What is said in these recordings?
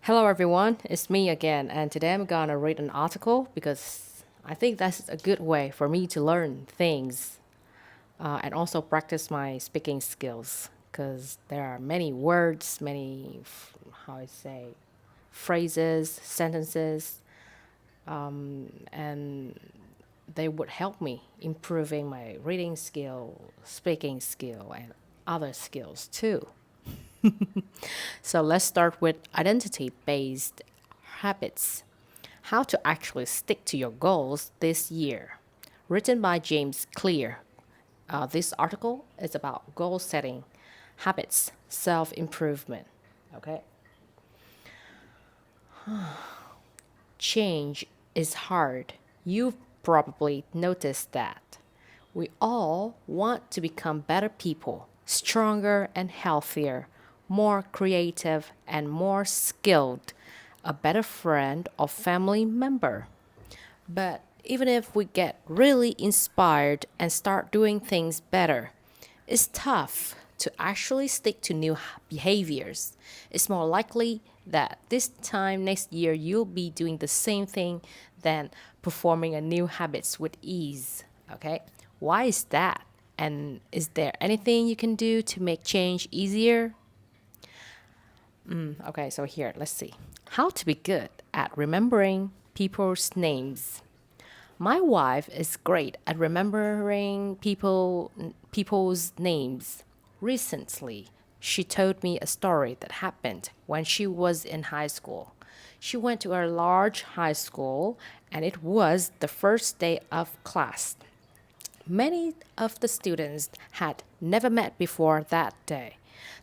Hello, everyone. It's me again, and today I'm gonna read an article because I think that's a good way for me to learn things and also practice my speaking skills. Because there are many words, how I say, phrases, sentences, and they would help me improving my reading skill, speaking skill, and other skills too. So let's start with identity based habits. How to actually stick to your goals this year. Written by James Clear. This article is about goal setting, habits, self improvement. Okay. Change is hard. You've probably noticed that. We all want to become better people, stronger and healthier, more creative and more skilled, a better friend or family member. But even if we get really inspired and start doing things better, it's tough to actually stick to new behaviors. It's more likely that this time next year you'll be doing the same thing than performing a new habits with ease. Okay? Why is that? And is there anything you can do to make change easier? Okay, so here, let's see. How to be good at remembering people's names. My wife is great at remembering people's names. Recently, she told me a story that happened when she was in high school. She went to a large high school and it was the first day of class. Many of the students had never met before that day.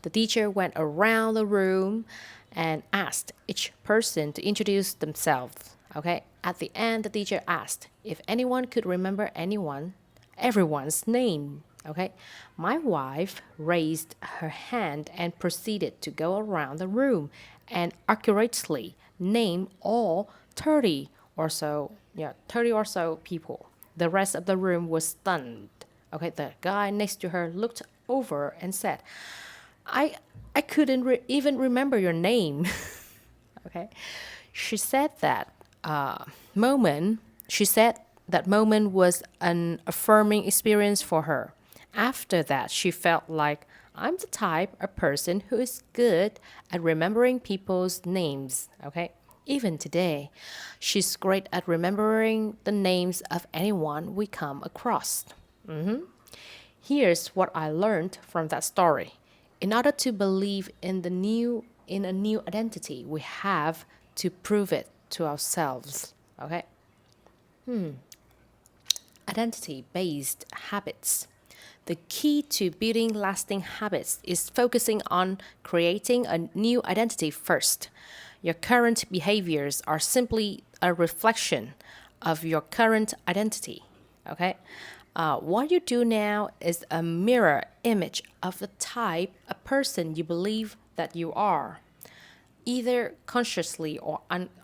The teacher went around the room and asked each person to introduce themselves. Okay. At the end, the teacher asked if anyone could remember everyone's name. Okay. My wife raised her hand and proceeded to go around the room and accurately name all 30 or so, 30 or so people. The rest of the room was stunned. Okay, the guy next to her looked over and said, I I couldn't even remember your name. Okay. She said that moment, she said that moment was an affirming experience for her. After that, she felt like I'm the type of person who is good at remembering people's names. Okay. Even today, she's great at remembering the names of anyone we come across. Here's what I learned from that story. In order to believe in a new identity, we have to prove it to ourselves. Okay? Identity based habits. The key to building lasting habits is focusing on creating a new identity first. Your current behaviors are simply a reflection of your current identity. Okay? What you do now is a mirror image of the type of person you believe that you are, either consciously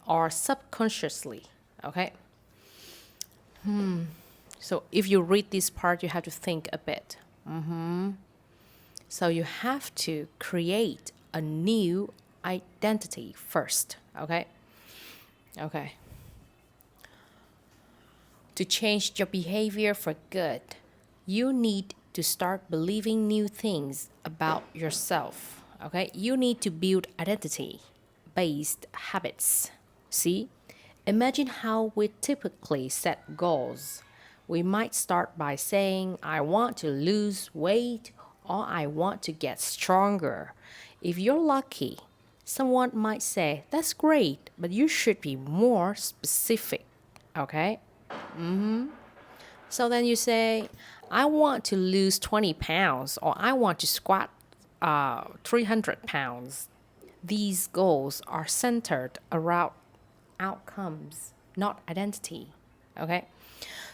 or subconsciously. Okay? So if you read this part, you have to think a bit. So you have to create a new identity first. Okay? Okay. To change your behavior for good, you need to start believing new things about yourself. Okay? You need to build identity based habits. See? Imagine how we typically set goals. We might start by saying, I want to lose weight or I want to get stronger. If you're lucky, someone might say, that's great, but you should be more specific. Okay? So then you say, I want to lose 20 pounds or I want to squat 300 pounds. These goals are centered around outcomes, not identity. Okay?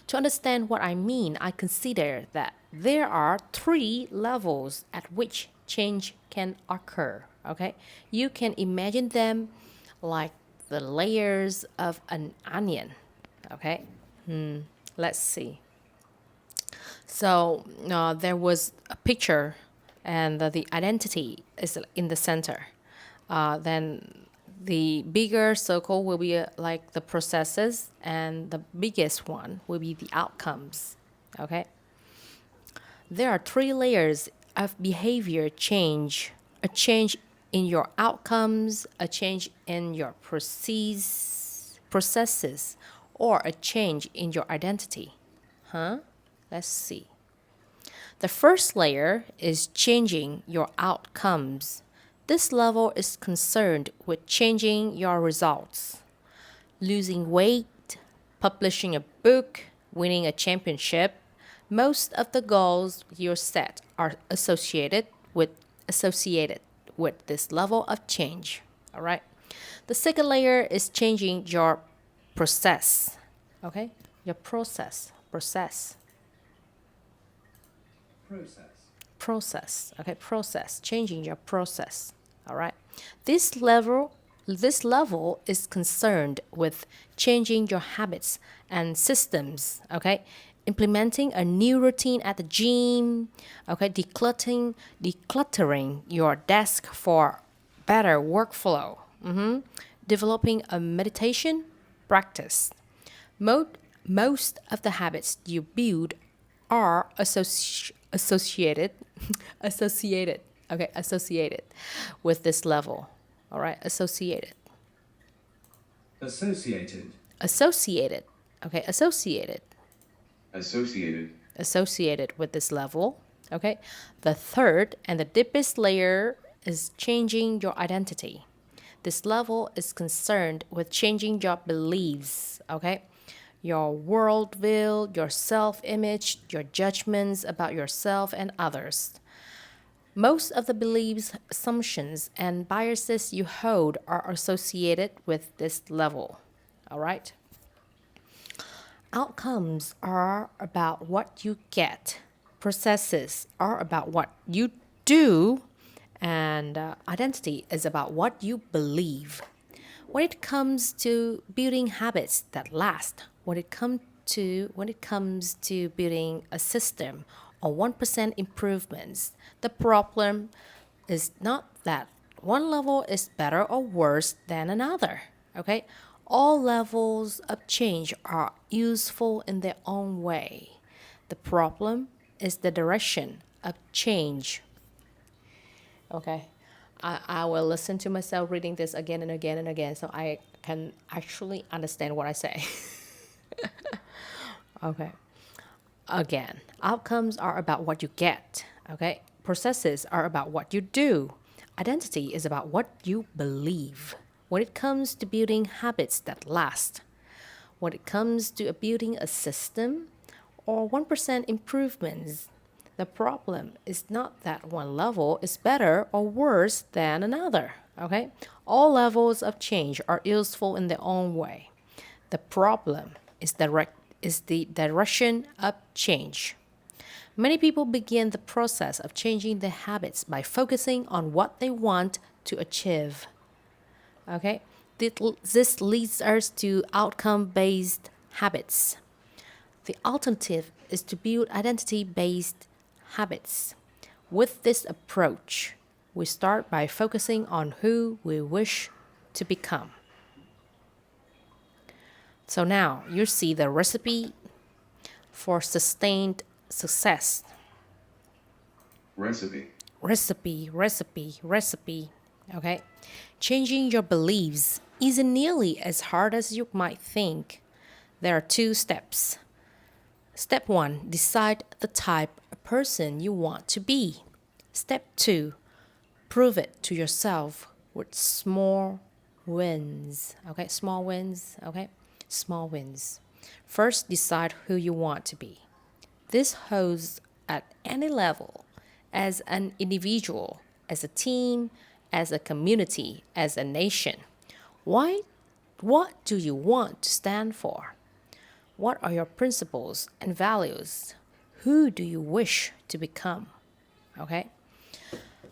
To understand what I mean, I consider that there are three levels at which change can occur. Okay? You can imagine them like the layers of an onion. Okay? Let's see. So there was a picture, and the identity is in the center. Then The bigger circle will be like the processes, and the biggest one will be the outcomes. Okay? There are three layers of behavior change: a change in your outcomes, a change in your processes, or a change in your identity. Huh? Let's see. The first layer is changing your outcomes. This level is concerned with changing your results. Losing weight, publishing a book, winning a championship. Most of the goals you set are associated with this level of change. All right. The second layer is changing your process. Okay? Your process. Okay, process, changing your process. All right. This level is concerned with changing your habits and systems. Okay, implementing a new routine at the gym. Okay, decluttering your desk for better workflow. Developing a meditation practice. Most of the habits you build are associated associated with this level. All right, Associated. associated okay Associated. associated with this level. Okay, the third and the deepest layer is changing your identity. This level is concerned with changing your beliefs. Okay, your worldview, your self image, your judgments about yourself and others. Most of the beliefs, assumptions, and biases you hold are associated with this level. All right? Outcomes are about what you get, processes are about what you do, and identity is about what you believe. When it comes to building habits that last, when it comes to building a system or 1% improvements, the problem is not that one level is better or worse than another. Okay? All levels of change are useful in their own way. The problem is the direction of change. Okay. I will listen to myself reading this again and again and again so I can actually understand what I say. Okay. Again, outcomes are about what you get. Okay. Processes are about what you do. Identity is about what you believe. When it comes to building habits that last, when it comes to building a system or 1% improvements, the problem is not that one level is better or worse than another. Okay? All levels of change are useful in their own way. The problem is the direction of change. Many people begin the process of changing their habits by focusing on what they want to achieve. Okay? This leads us to outcome based habits. The alternative is to build identity based habits. With this approach, we start by focusing on who we wish to become. So now you see the recipe for sustained success. Recipe. Recipe. Okay? Changing your beliefs isn't nearly as hard as you might think. There are two steps. Step 1, decide the type of person you want to be. Step 2, prove it to yourself with small wins. Okay, small wins. Okay, small wins. First, decide who you want to be. This holds at any level, as an individual, as a team, as a community, as a nation. Why? What do you want to stand for? What are your principles and values? Who do you wish to become? Okay?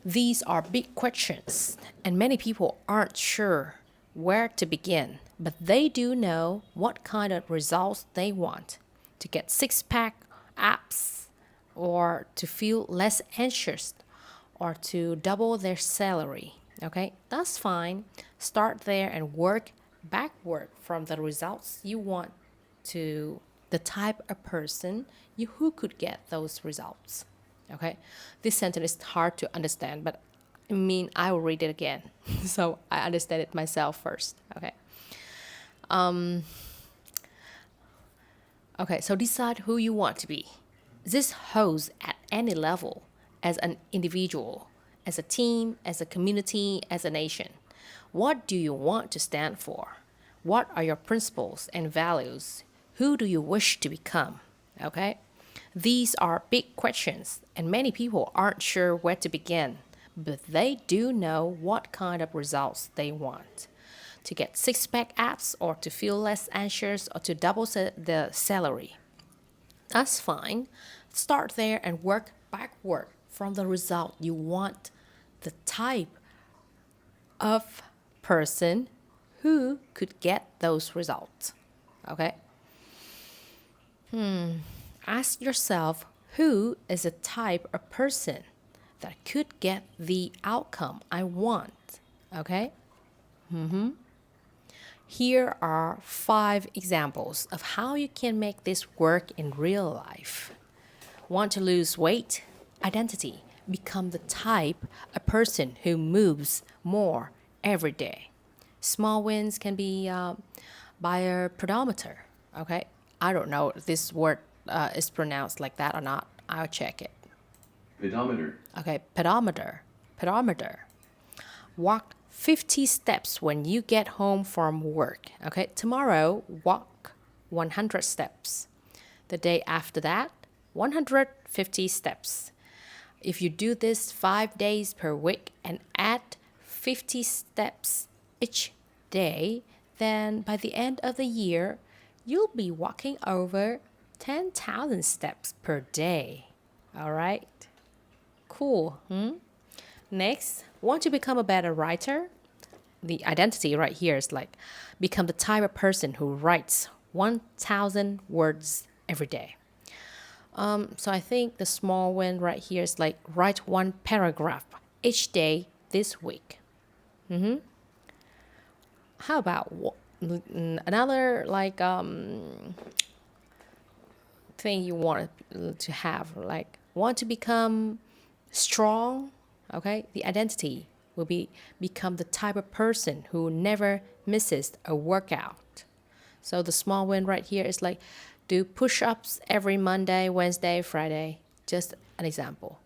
These are big questions, and many people aren't sure where to begin, but they do know what kind of results they want: to get six pack abs, or to feel less anxious, or to double their salary. Okay? That's fine. Start there and work backward from the results you want to the type of person who could get those results. Okay, this sentence is hard to understand, but I will read it again so I understand it myself first. Okay, so decide who you want to be. This holds at any level, as an individual, as a team, as a community, as a nation. What do you want to stand for? What are your principles and values? Who do you wish to become? Okay? These are big questions, and many people aren't sure where to begin, but they do know what kind of results they want. To get six-pack abs, or to feel less anxious, or to double the salary. That's fine. Start there and work backward from the result you want, the type of person who could get those results. Okay? Ask yourself, who is a type of person that could get the outcome I want? Okay? Here are 5 examples of how you can make this work in real life. Want to lose weight? Identity. Become the type of person who moves more every day. Small wins can be by a pedometer. Okay? I don't know if this word is pronounced like that or not. I'll check it. Pedometer. Okay, pedometer. Pedometer. Walk 50 steps when you get home from work. Okay, tomorrow, walk 100 steps. The day after that, 150 steps. If you do this 5 days per week and add 50 steps each day, then by the end of the year, you'll be walking over 10,000 steps per day. All right? Cool. Next, want to become a better writer? The identity right here is like become the type of person who writes 1,000 words every day. So I think the small win right here is like write 1 paragraph each day this week. How about another like thing you want to have, like want to become strong? Okay, the identity will become the type of person who never misses a workout. So the small win right here is like do push-ups every Monday, Wednesday, Friday. Just an example.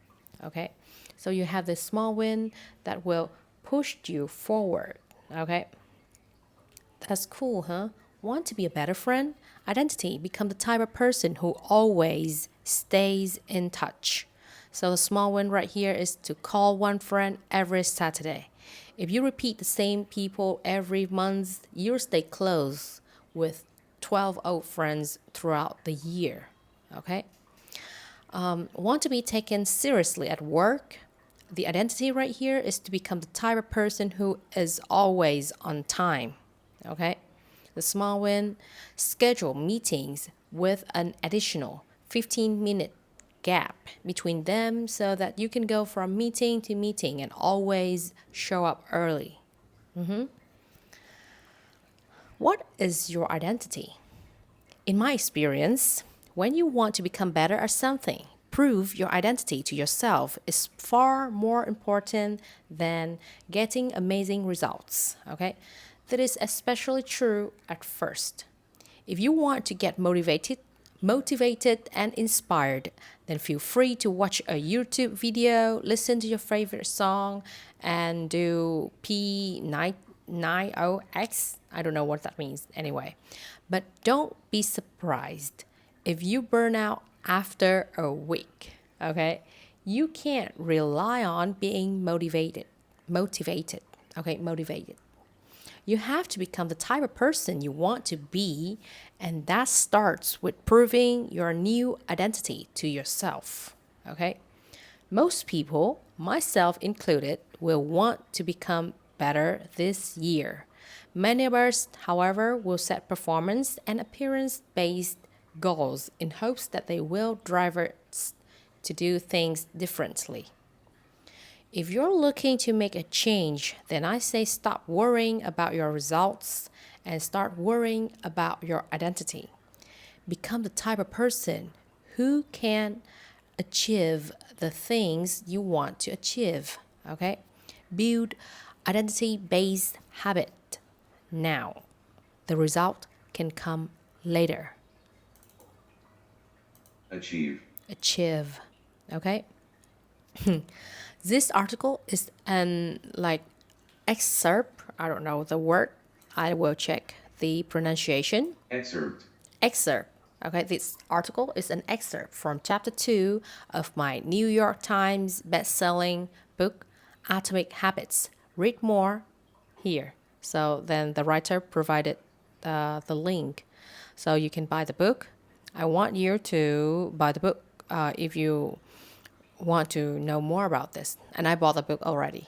Okay, so you have this small win that will push you forward. Okay, that's cool, huh? Want to be a better friend? Identity. Become the type of person who always stays in touch. So the small win right here is to call one friend every Saturday. If you repeat the same people every month, you'll stay close with 12 old friends throughout the year. Okay? Want to be taken seriously at work? The identity right here is to become the type of person who is always on time. Okay? The small win, schedule meetings with an additional 15-minute gap between them so that you can go from meeting to meeting and always show up early. What is your identity? In my experience, when you want to become better at something, prove your identity to yourself is far more important than getting amazing results. Okay? That is especially true at first. If you want to get motivated and inspired, then feel free to watch a YouTube video, listen to your favorite song, and do P90X. I don't know what that means anyway. But don't be surprised if you burn out after a week, okay? You can't rely on being motivated. You have to become the type of person you want to be, and that starts with proving your new identity to yourself. Okay? Most people, myself included, will want to become better this year. Many of us, however, will set performance and appearance-based goals in hopes that they will drive us to do things differently. If you're looking to make a change, then I say stop worrying about your results and start worrying about your identity. Become the type of person who can achieve the things you want to achieve. Okay? Build identity based habit now. The result can come later. Achieve. Achieve. Okay? This article is an like excerpt. I don't know the word. I will check the pronunciation. Excerpt. Excerpt. Okay, this article is an excerpt from chapter 2 of my New York Times best-selling book, Atomic Habits. Read more here. So then the writer provided the link. So you can buy the book. I want you to buy the book if you want to know more about this. And I bought the book already.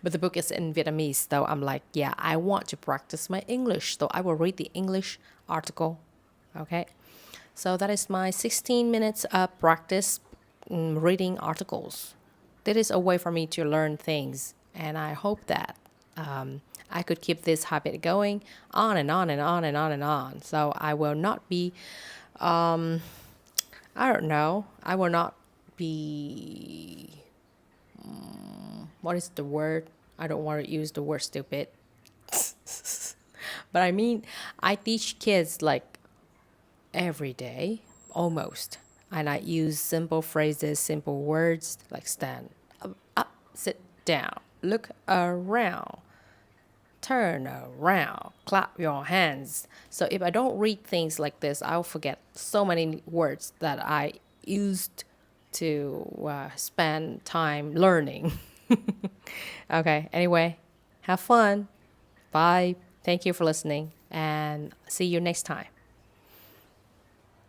But the book is in Vietnamese, so I'm like, yeah, I want to practice my English. So I will read the English article. Okay. So that is my 16 minutes of practice reading articles. That is a way for me to learn things. And I hope that I could keep this habit going on and on and on and on and on. So I will not be, I don't know, I will not be, what is the word? I don't want to use the word stupid. But I mean, I teach kids like every day, almost. And I use simple phrases, simple words like stand up, sit down, look around, turn around, clap your hands. So if I don't read things like this, I'll forget so many words that I used to spend time learning. Okay, anyway, have fun. Bye. Thank you for listening and see you next time.